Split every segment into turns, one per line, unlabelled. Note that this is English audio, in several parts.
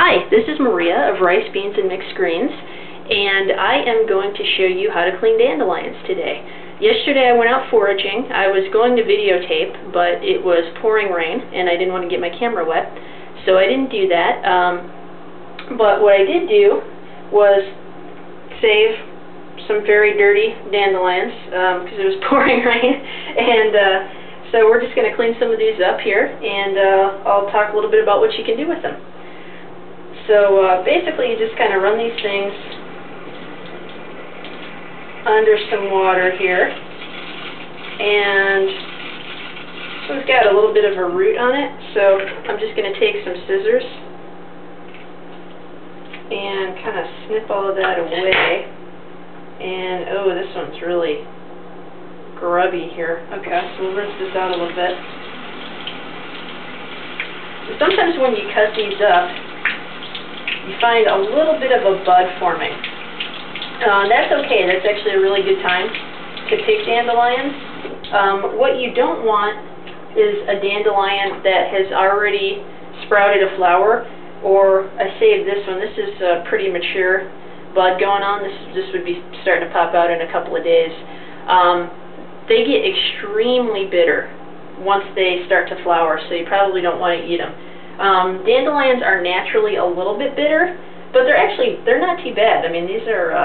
Hi, this is Maria of Rice, Beans, and Mixed Greens, and I am going to show you how to clean dandelions today. Yesterday I went out foraging. I was going to videotape, but it was pouring rain, and I didn't want to get my camera wet, so I didn't do that. But what I did do was save some very dirty dandelions, because it was pouring rain, and so we're just going to clean some of these up here, and I'll talk a little bit about what you can do with them. So basically you just kind of run these things under some water here, and this one's got a little bit of a root on it, so I'm just going to take some scissors and kind of snip all of that away. And oh, this one's really grubby here. Okay, so we'll rinse this out a little bit. Sometimes when you cut these up, you find a little bit of a bud forming. That's okay. That's actually a really good time to pick dandelions. What you don't want is a dandelion that has already sprouted a flower, or I saved this one. This is a pretty mature bud going on. This would be starting to pop out in a couple of days. They get extremely bitter once they start to flower, so you probably don't want to eat them. Dandelions are naturally a little bit bitter, but they're not too bad. I mean, these are,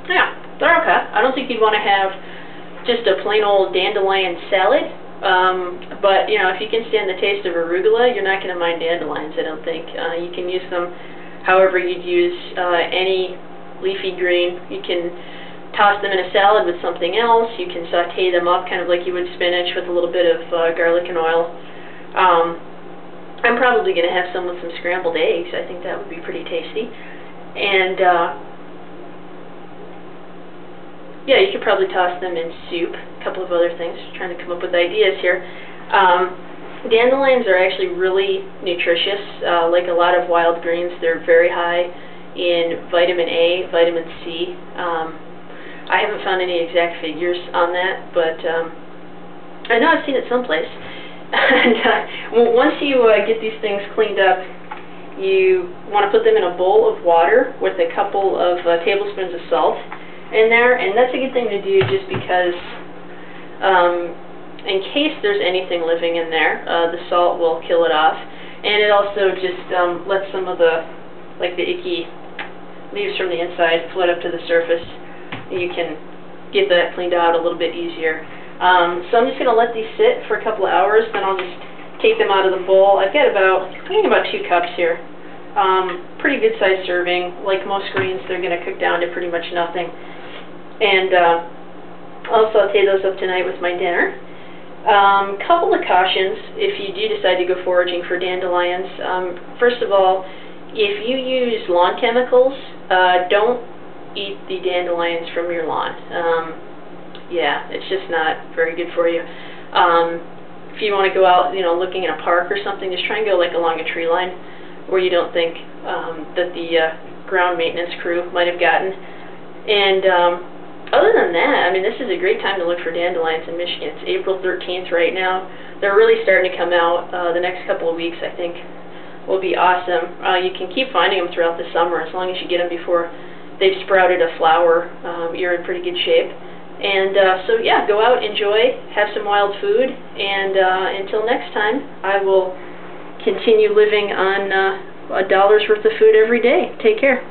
yeah, they're okay. I don't think you'd want to have just a plain old dandelion salad, but, you know, if you can stand the taste of arugula, you're not going to mind dandelions, I don't think. You can use them however you'd use any leafy green. You can toss them in a salad with something else. You can saute them up kind of like you would spinach with a little bit of garlic and oil. I'm probably going to have some with some scrambled eggs. I think that would be pretty tasty. And yeah, you could probably toss them in soup. A couple of other things. Trying to come up with ideas here. Dandelions are actually really nutritious. Like a lot of wild greens, they're very high in vitamin A, vitamin C. I haven't found any exact figures on that, but I know I've seen it someplace. And once you get these things cleaned up, you want to put them in a bowl of water with a couple of tablespoons of salt in there, and that's a good thing to do just because in case there's anything living in there, the salt will kill it off, and it also just lets some of the icky leaves from the inside float up to the surface. You can get that cleaned out a little bit easier. So I'm just going to let these sit for a couple of hours, then I'll just take them out of the bowl. I've got I think about 2 cups here. Pretty good sized serving. Like most greens, they're going to cook down to pretty much nothing. And I'll saute those up tonight with my dinner. Couple of cautions if you do decide to go foraging for dandelions. First of all, if you use lawn chemicals, don't eat the dandelions from your lawn. Yeah, it's just not very good for you. If you want to go out, you know, looking in a park or something, just try and go like along a tree line where you don't think that the ground maintenance crew might have gotten. And other than that, I mean, this is a great time to look for dandelions in Michigan. It's April 13th right now. They're really starting to come out. The next couple of weeks, I think, will be awesome. You can keep finding them throughout the summer as long as you get them before they've sprouted a flower. You're in pretty good shape. And so yeah, go out, enjoy, have some wild food, and until next time, I will continue living on $1's worth of food every day. Take care.